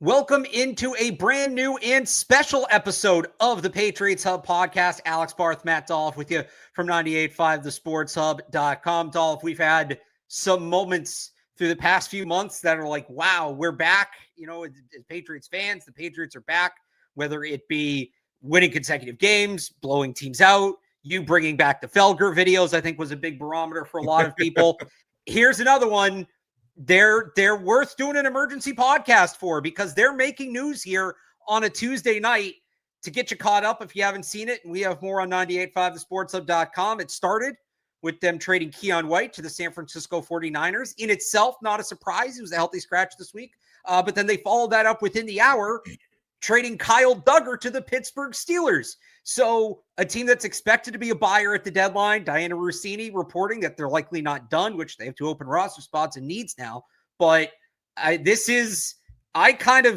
Welcome into a brand new and special episode of the Patriots Hub podcast. Alex, Barth, Matt Dolloff with you from 98.5thesportshub.com. Dolloff, we've had some moments through the past few months that are like, wow, we're back. You know, as Patriots fans, the Patriots are back, whether it be winning consecutive games, blowing teams out, you bringing back the Felger videos, I think was a big barometer for a lot of people. Here's another one. They're worth doing an emergency podcast for because they're making news here on a Tuesday night to get you caught up if you haven't seen it. And we have more on 98.5thesportshub.com. It started with them trading Keion White to the San Francisco 49ers. In itself, not a surprise. He was a healthy scratch this week. But then they followed that up within the hour, trading Kyle Duggar to the Pittsburgh Steelers. So a team that's expected to be a buyer at the deadline, Diana Rossini reporting that they're likely not done, which they have to open roster spots and needs now. But the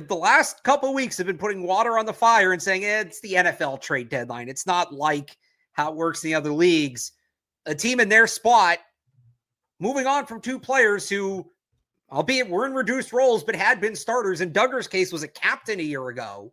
last couple of weeks have been putting water on the fire and saying, it's the NFL trade deadline. It's not like how it works in the other leagues. A team in their spot, moving on from two players who, albeit were in reduced roles, but had been starters. In Duggar's case, was a captain a year ago.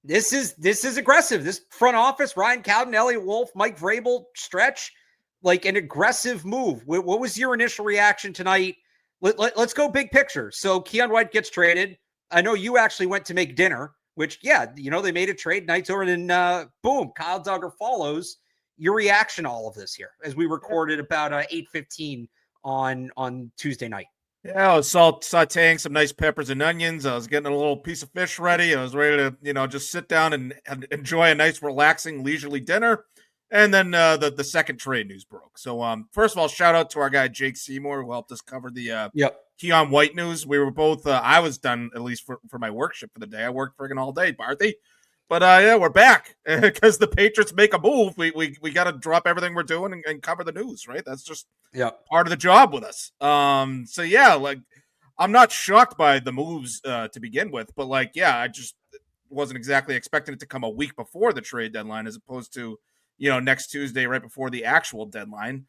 This is aggressive. This front office, Ryan Cowden, Elliot Wolf, Mike Vrabel stretch, like an aggressive move. What was your initial reaction tonight? Let's go big picture. So Keion White gets traded. I know you actually went to make dinner, which, yeah, you know, they made a trade. Night's over, and then boom, Kyle Duggar follows. Your reaction to all of this here as we recorded about 8:15 on Tuesday night. Yeah, I was sauteing some nice peppers and onions. I was getting a little piece of fish ready. I was ready to, just sit down and enjoy a nice, relaxing, leisurely dinner. And then the second trade news broke. So, first of all, shout out to our guy Jake Seymour who helped us cover the Keion White news. We were both. I was done at least for my work shift for the day. I worked friggin' all day, Barthy. But we're back because the Patriots make a move. We got to drop everything we're doing and cover the news, right? That's just part of the job with us. So yeah, like I'm not shocked by the moves to begin with, but I just wasn't exactly expecting it to come a week before the trade deadline as opposed to next Tuesday right before the actual deadline.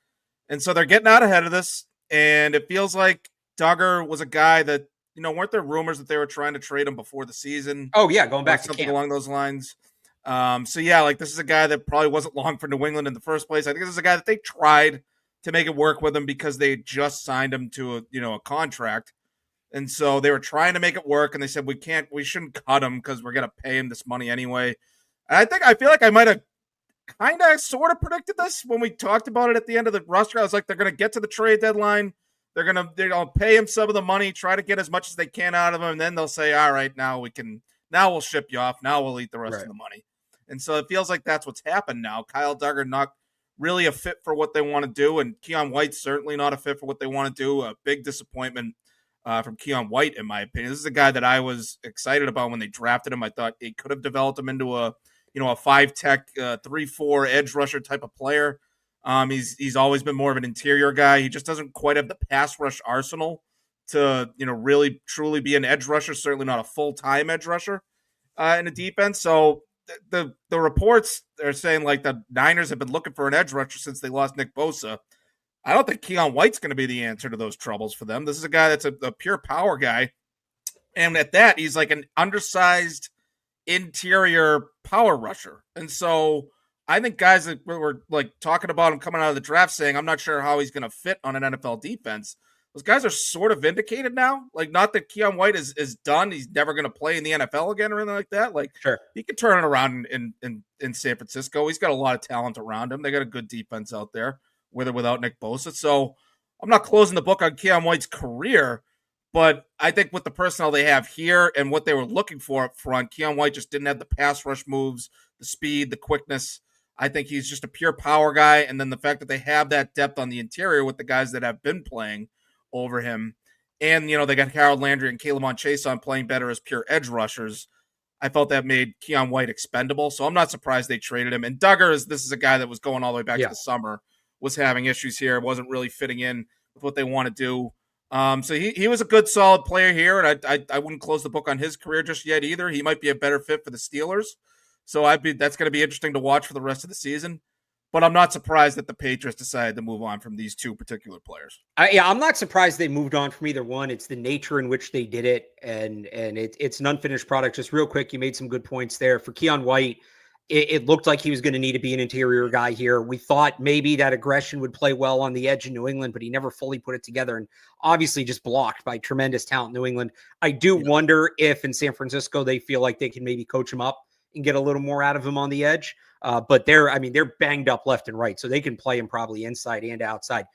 And so they're getting out ahead of this, and it feels like Duggar was a guy that. Weren't there rumors that they were trying to trade him before the season? Oh, yeah, going back to something camp. Along those lines. This is a guy that probably wasn't long for New England in the first place. I think this is a guy that they tried to make it work with him because they just signed him to a contract. And so they were trying to make it work, and they said, we shouldn't cut him because we're going to pay him this money anyway. And I feel like I might have kind of sort of predicted this when we talked about it at the end of the roster. I was like, they're going to get to the trade deadline. They're gonna pay him some of the money, try to get as much as they can out of him, and then they'll say, all right, now we'll ship you off. Now we'll eat the rest of the money. And so it feels like that's what's happened now. Kyle Duggar not really a fit for what they want to do, and Keion White's certainly not a fit for what they want to do. A big disappointment from Keion White, in my opinion. This is a guy that I was excited about when they drafted him. I thought it could have developed him into a 5-tech, 3-4 edge rusher type of player. He's always been more of an interior guy. He just doesn't quite have the pass rush arsenal to, really truly be an edge rusher, certainly not a full-time edge rusher in the defense. So the reports are saying like the Niners have been looking for an edge rusher since they lost Nick Bosa. I don't think Keion White's going to be the answer to those troubles for them. This is a guy that's a pure power guy. And at that, he's like an undersized interior power rusher. And so I think guys that were like talking about him coming out of the draft saying, I'm not sure how he's going to fit on an NFL defense. Those guys are sort of vindicated now. Like, not that Keion White is done. He's never going to play in the NFL again or anything like that. Like, sure, he could turn it around in San Francisco. He's got a lot of talent around him. They got a good defense out there, with or without Nick Bosa. So I'm not closing the book on Keion White's career, but I think with the personnel they have here and what they were looking for up front, Keion White just didn't have the pass rush moves, the speed, the quickness. I think he's just a pure power guy. And then the fact that they have that depth on the interior with the guys that have been playing over him. And, they got Harold Landry and Caleb Chase on playing better as pure edge rushers. I felt that made Keion White expendable. So I'm not surprised they traded him. And Duggar, this is a guy that was going all the way back to the summer, was having issues here, wasn't really fitting in with what they want to do. So he was a good, solid player here. And I wouldn't close the book on his career just yet either. He might be a better fit for the Steelers. So that's going to be interesting to watch for the rest of the season. but I'm not surprised that the Patriots decided to move on from these two particular players. I'm not surprised they moved on from either one. It's the nature in which they did it, and it's an unfinished product. Just real quick, you made some good points there. For Keion White, it looked like he was going to need to be an interior guy here. We thought maybe that aggression would play well on the edge in New England, but he never fully put it together, and obviously just blocked by tremendous talent in New England. I do wonder if in San Francisco they feel like they can maybe coach him up and get a little more out of him on the edge. But they're banged up left and right, so they can play him probably inside and outside.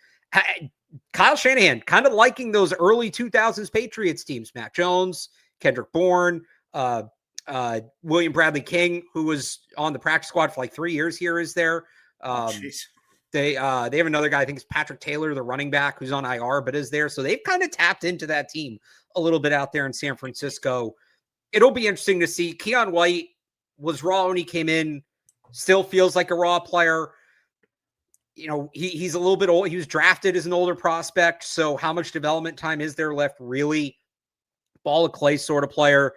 Kyle Shanahan, kind of liking those early 2000s Patriots teams. Mac Jones, Kendrick Bourne, William Bradley King, who was on the practice squad for like 3 years here, is there. They have another guy, I think it's Patrick Taylor, the running back, who's on IR, but is there. So they've kind of tapped into that team a little bit out there in San Francisco. It'll be interesting to see. Keion White was raw when he came in, still feels like a raw player. You know, he's a little bit old. He was drafted as an older prospect. So how much development time is there left? Really ball of clay sort of player.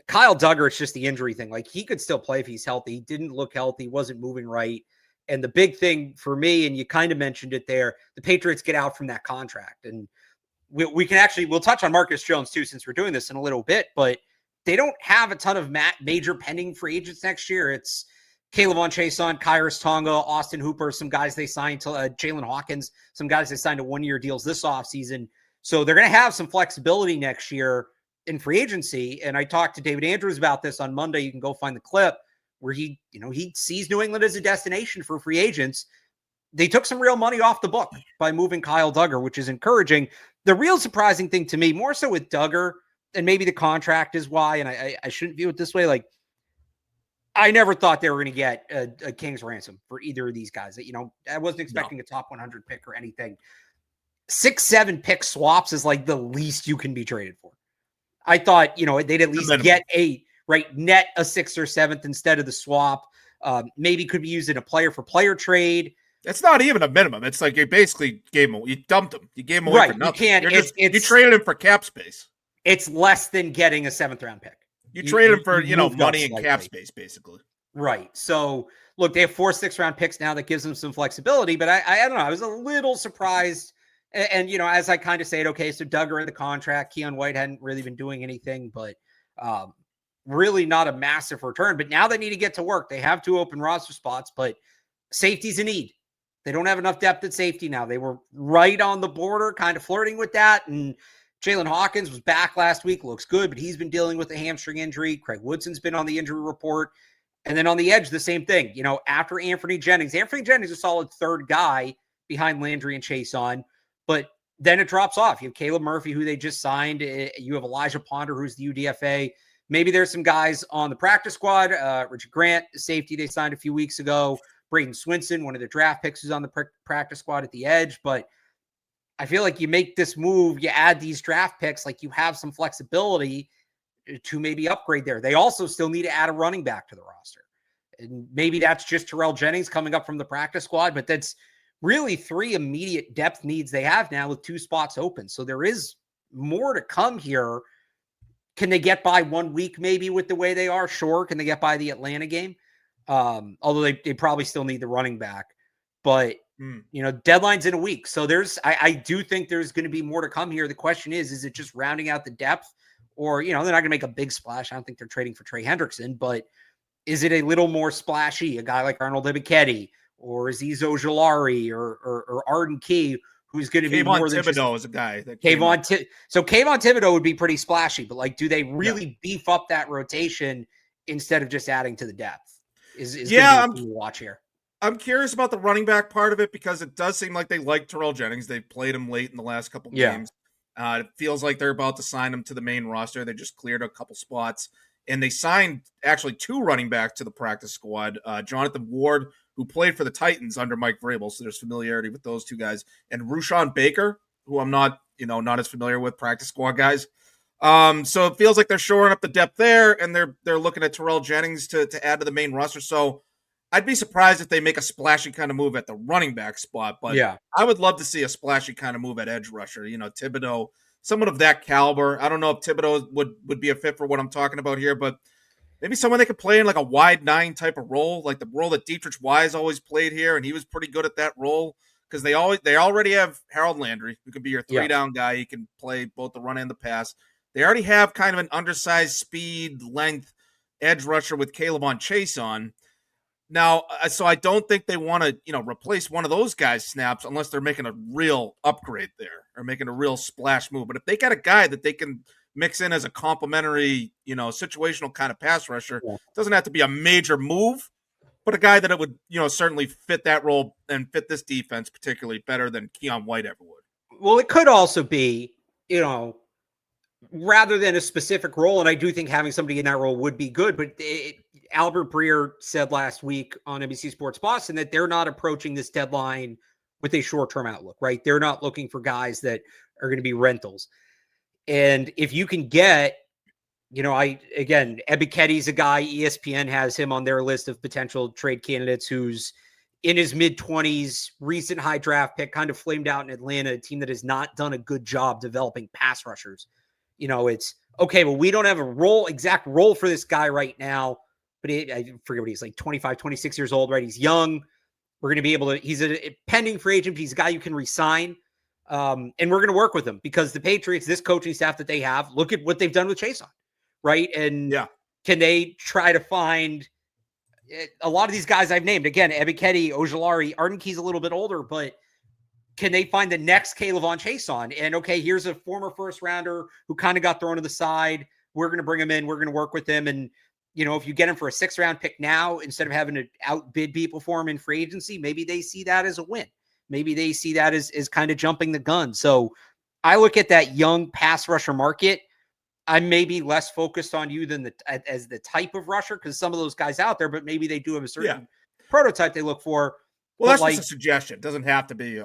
Kyle Duggar, it's just the injury thing. Like, he could still play if he's healthy. He didn't look healthy, wasn't moving right. And the big thing for me, and you kind of mentioned it there, the Patriots get out from that contract. And we'll touch on Marcus Jones too, since we're doing this in a little bit, but they don't have a ton of major pending free agents next year. It's Kayvon Chason, Kyrus Tonga, Austin Hooper, some guys they signed to Jalen Hawkins, some guys they signed to 1-year deals this offseason. So they're going to have some flexibility next year in free agency. And I talked to David Andrews about this on Monday. You can go find the clip where he sees New England as a destination for free agents. They took some real money off the book by moving Kyle Duggar, which is encouraging. The real surprising thing to me, more so with Duggar, and maybe the contract is why, and I shouldn't view it this way, like, I never thought they were going to get a king's ransom for either of these guys. I wasn't expecting a top 100 pick or anything. 6-7 pick swaps is like the least you can be traded for. I thought, they'd at least get net a 6th or 7th instead of the swap. Maybe could be used in a player for player trade. It's not even a minimum. It's like you basically you dumped him. You gave him away for nothing. You traded him for cap space. It's less than getting a 7th round pick. You trade him for, money and cap space, basically. Right. So, look, they have 4 6th-round picks now. That gives them some flexibility. But I don't know. I was a little surprised. And as I kind of say it, okay, so Duggar in the contract. Keion White hadn't really been doing anything, but really not a massive return. But now they need to get to work. They have 2 open roster spots, but safety's a need. They don't have enough depth at safety now. They were right on the border, kind of flirting with that. And Jalen Hawkins was back last week, looks good, but he's been dealing with a hamstring injury. Craig Woodson's been on the injury report. And then on the edge, the same thing. After Anthony Jennings is a solid 3rd guy behind Landry and Chason, but then it drops off. You have Caleb Murphy, who they just signed. You have Elijah Ponder, who's the UDFA. Maybe there's some guys on the practice squad. Richard Grant, safety they signed a few weeks ago. Braden Swinson, one of the draft picks, who's on the practice squad at the edge. But I feel like you make this move, you add these draft picks, like you have some flexibility to maybe upgrade there. They also still need to add a running back to the roster. And maybe that's just Terrell Jennings coming up from the practice squad, but that's really 3 immediate depth needs they have now with 2 spots open. So there is more to come here. Can they get by 1 week maybe with the way they are? Sure. Can they get by the Atlanta game? Although they probably still need the running back. But deadline's in a week. So I do think there's going to be more to come here. The question is it just rounding out the depth, or, they're not going to make a big splash. I don't think they're trading for Trey Hendrickson, but is it a little more splashy? A guy like Arnold Ebiketie, or Azeez Ojulari, or Arden Key, who's going to be more than Thibodeau is a guy that so Kayvon Thibodeau would be pretty splashy, but like, do they really beef up that rotation instead of just adding to the depth? Is I'm watch here. I'm curious about the running back part of it, because it does seem like they like Terrell Jennings. They've played him late in the last couple games. It feels like they're about to sign him to the main roster. They just cleared a couple spots, and they signed actually 2 running backs to the practice squad. Jonathan Ward, who played for the Titans under Mike Vrabel, so there's familiarity with those 2 guys, and Rushawn Baker, who I'm not as familiar with, practice squad guys. So it feels like they're shoring up the depth there, and they're looking at Terrell Jennings to add to the main roster. So I'd be surprised if they make a splashy kind of move at the running back spot, but I would love to see a splashy kind of move at edge rusher. Thibodeau, someone of that caliber. I don't know if Thibodeau would be a fit for what I'm talking about here, but maybe someone that could play in like a wide 9 type of role, like the role that Dietrich Wise always played here, and he was pretty good at that role because they already have Harold Landry, who can be your 3-down guy. He can play both the run and the pass. They already have kind of an undersized speed, length edge rusher with Keion Chase on. Now, so I don't think they want to, replace one of those guys' snaps unless they're making a real upgrade there or making a real splash move. But if they got a guy that they can mix in as a complementary, situational kind of pass rusher, it doesn't have to be a major move, but a guy that it would, certainly fit that role and fit this defense particularly better than Keion White ever would. Well, it could also be, rather than a specific role, and I do think having somebody in that role would be good, but Albert Breer said last week on NBC Sports Boston that they're not approaching this deadline with a short-term outlook, right? They're not looking for guys that are going to be rentals. And if you can get, Ebiketti's a guy, ESPN has him on their list of potential trade candidates who's in his mid-20s, recent high draft pick, kind of flamed out in Atlanta, a team that has not done a good job developing pass rushers. It's okay, well, we don't have a exact role for this guy right now, but I forget what he's like 25, 26 years old, right? He's young. We're going to be able to, he's a pending free agent. He's a guy you can re-sign. And we're going to work with him because the Patriots, this coaching staff that they have, look at what they've done with Chase on, right? And can they try to find a lot of these guys I've named? Again, Ebiketie, Ojulari, Arden Key's a little bit older, but can they find the next Keion Chase on? And okay, here's a former first rounder who kind of got thrown to the side. We're going to bring him in. We're going to work with him. And, if you get him for a 6th round pick now, instead of having to outbid people for him in free agency, maybe they see that as a win. Maybe they see that as kind of jumping the gun. So I look at that young pass rusher market. I'm maybe less focused on you than as the type of rusher, because some of those guys out there, but maybe they do have a certain prototype they look for. Well, that's just a suggestion. It doesn't have to be,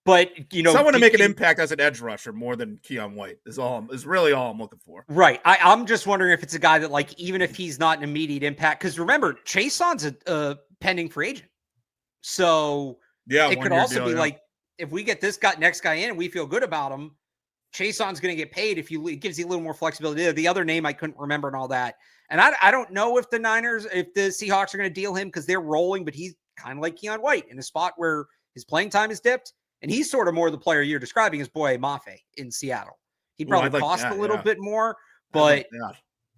But, someone to make an impact as an edge rusher more than Keion White is really all I'm looking for. Right. I'm just wondering if it's a guy that, even if he's not an immediate impact, because remember, Chaseon's a pending free agent. So it could also be if we get this next guy in and we feel good about him, Chaseon's going to get paid it gives you a little more flexibility. The other name I couldn't remember and all that. And I don't know if the Seahawks are going to deal him because they're rolling, but he's kind of like Keion White in a spot where his playing time is dipped. And he's sort of more the player you're describing as Boye Mafe in Seattle. He'd probably cost a little bit more, but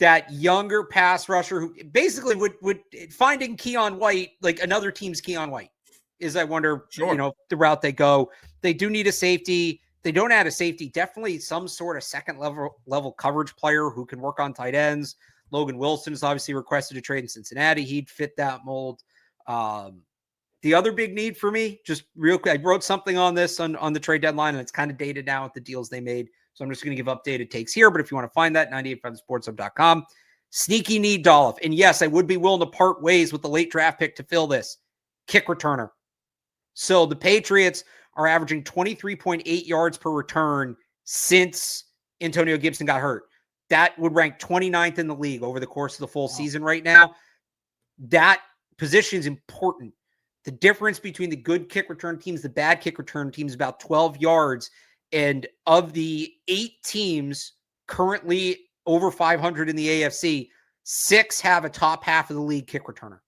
that younger pass rusher who basically would finding Keion White, like another team's Keion White, is I wonder, the route they go. They do need a safety. They don't add a safety. Definitely some sort of second level coverage player who can work on tight ends. Logan Wilson is obviously requested to trade in Cincinnati. He'd fit that mold. The other big need for me, just real quick, I wrote something on this on the trade deadline, and it's kind of dated now with the deals they made. So I'm just going to give updated takes here. But if you want to find that, 985sportshub.com. Sneaky need Dolloff. And yes, I would be willing to part ways with the late draft pick to fill this. Kick returner. So the Patriots are averaging 23.8 yards per return since Antonio Gibson got hurt. That would rank 29th in the league over the course of the full season right now. That position is important. The difference between the good kick return teams, the bad kick return teams, is about 12 yards. And of the 8 teams currently over 500 in the AFC, 6 have a top half of the league kick returner.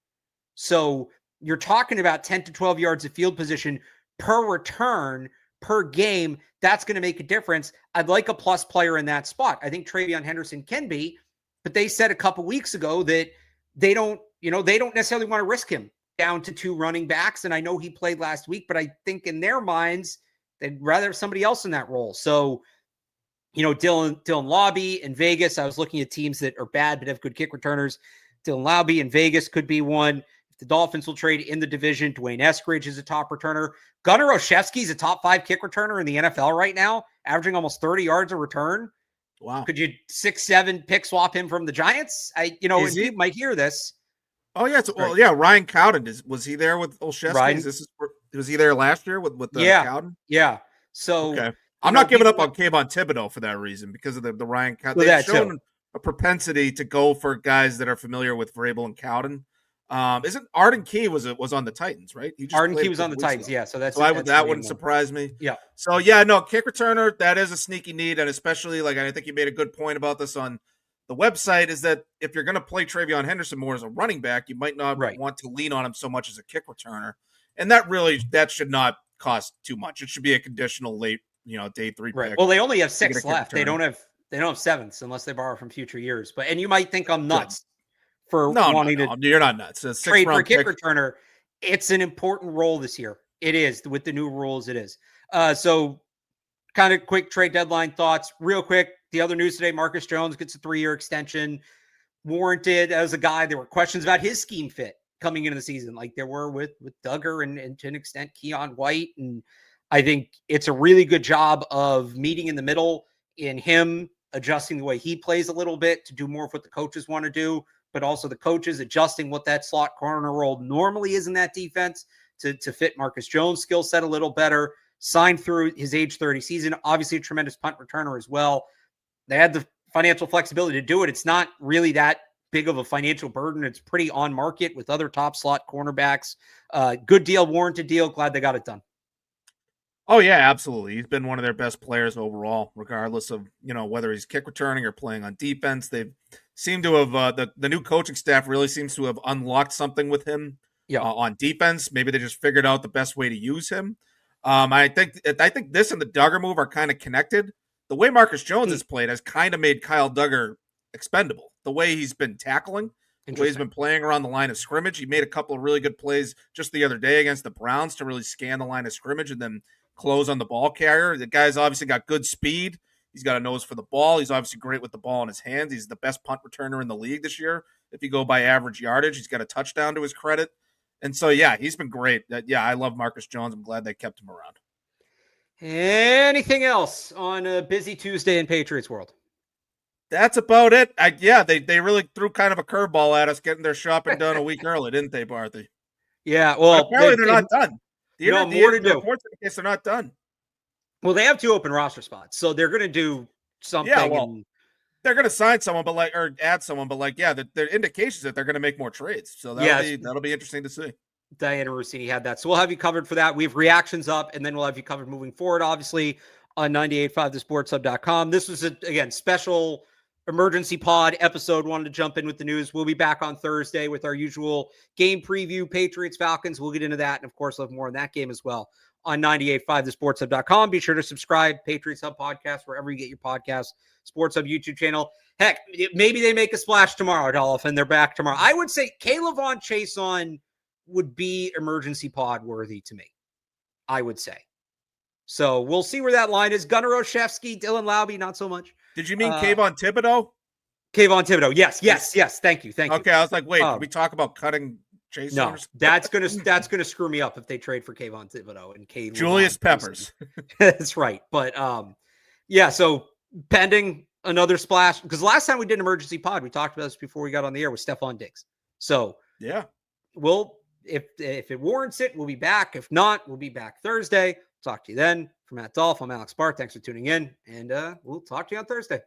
So you're talking about 10 to 12 yards of field position per return per game. That's going to make a difference. I'd like a plus player in that spot. I think Travion Henderson can be, but they said a couple weeks ago that they don't necessarily want to risk him down to 2 running backs. And I know he played last week, but I think in their minds, they'd rather have somebody else in that role. So, Dylan Lobby in Vegas, I was looking at teams that are bad but have good kick returners. Dylan Lobby in Vegas could be one. If the Dolphins will trade in the division, Dwayne Eskridge is a top returner. Gunnar Olszewski is a top 5 kick returner in the NFL right now, averaging almost 30 yards a return. Wow. Could you 6-7 pick swap him from the Giants? You might hear this. Oh yeah, Ryan Cowden was he there with Olszewski? Was he there last year with Cowden? Yeah. So okay. I'm not giving up on Kayvon Thibodeau for that reason because of the Ryan Cowden. They've shown a propensity to go for guys that are familiar with Vrabel and Cowden. Isn't Arden Key was on the Titans, right? Arden Key was on the Titans, yeah. So that wouldn't surprise me. Yeah. So yeah, no, kick returner, that is a sneaky need, and especially I think you made a good point about this on the website is that if you're going to play Travion Henderson more as a running back, you might not Right. want to lean on him so much as a kick returner. And that should not cost too much. It should be a conditional late, day 3 Right. pick. Well, they only have to get a 6 kick left. They returner. don't have 7ths unless they borrow from future years. And you might think I'm Good. nuts for No, wanting no, you're not nuts. A trade for a 6th-round kick pick. returner. It's an important role this year. It is with the new rules. It is. So kind of quick trade deadline thoughts real quick. The other news today, Marcus Jones gets a 3-year extension, warranted as a guy. There were questions about his scheme fit coming into the season, like there were with Duggar and to an extent Keion White. And I think it's a really good job of meeting in the middle in him adjusting the way he plays a little bit to do more of what the coaches want to do, but also the coaches adjusting what that slot corner role normally is in that defense to fit Marcus Jones' skill set a little better. Signed through his age 30 season, obviously a tremendous punt returner as well. They had the financial flexibility to do it. It's not really that big of a financial burden. It's pretty on market with other top slot cornerbacks. Good deal, warranted deal. Glad they got it done. Oh yeah, absolutely. He's been one of their best players overall, regardless of, whether he's kick returning or playing on defense. They seem to have the new coaching staff really seems to have unlocked something with him on defense. Maybe they just figured out the best way to use him. I think this and the Duggar move are kind of connected. The way Marcus Jones has played has kind of made Kyle Duggar expendable. The way he's been tackling, the way he's been playing around the line of scrimmage. He made a couple of really good plays just the other day against the Browns to really scan the line of scrimmage and then close on the ball carrier. The guy's obviously got good speed. He's got a nose for the ball. He's obviously great with the ball in his hands. He's the best punt returner in the league this year. If you go by average yardage, he's got a touchdown to his credit. And so, yeah, he's been great. I love Marcus Jones. I'm glad they kept him around. Anything else on a busy Tuesday in Patriots world? That's about it. They really threw kind of a curveball at us getting their shopping done a week early, didn't they, Barthy? Yeah, well, but apparently they're not done. More to do. Reports indicate they're not done. Well, they have 2 open roster spots, so they're going to do something. Yeah, well, they're going to sign someone, or add someone, but there are indications that they're going to make more trades. So that'll be interesting to see. Diana Rossini had that. So we'll have you covered for that. We have reactions up, and then we'll have you covered moving forward, obviously, on 98.5thesportshub.com. This was, again, special emergency pod episode. Wanted to jump in with the news. We'll be back on Thursday with our usual game preview, Patriots, Falcons. We'll get into that, and, of course, we'll have more on that game as well on 98.5thesportshub.com. Be sure to subscribe, Patriots Hub Podcast, wherever you get your podcasts, Sports Hub YouTube channel. Heck, maybe they make a splash tomorrow, Dolloff, and they're back tomorrow. I would say Kayvon Chason would be emergency pod worthy to me, I would say. So we'll see where that line is. Gunnar Olszewski, Dylan Laube, not so much. Did you mean Kayvon Thibodeau? Kayvon Thibodeau, yes. Thank you. Okay, I was like, wait, can we talk about cutting Chase? No, that's gonna screw me up if they trade for Kayvon Thibodeau and Julius Peppers. That's right. But so pending another splash, because last time we did an emergency pod, we talked about this before we got on the air with Stephon Diggs. So yeah, we'll if it warrants it, we'll be back. If not, we'll be back Thursday. Talk to you then. For Matt Dolloff, I'm Alex Barth. Thanks for tuning in, and we'll talk to you on Thursday.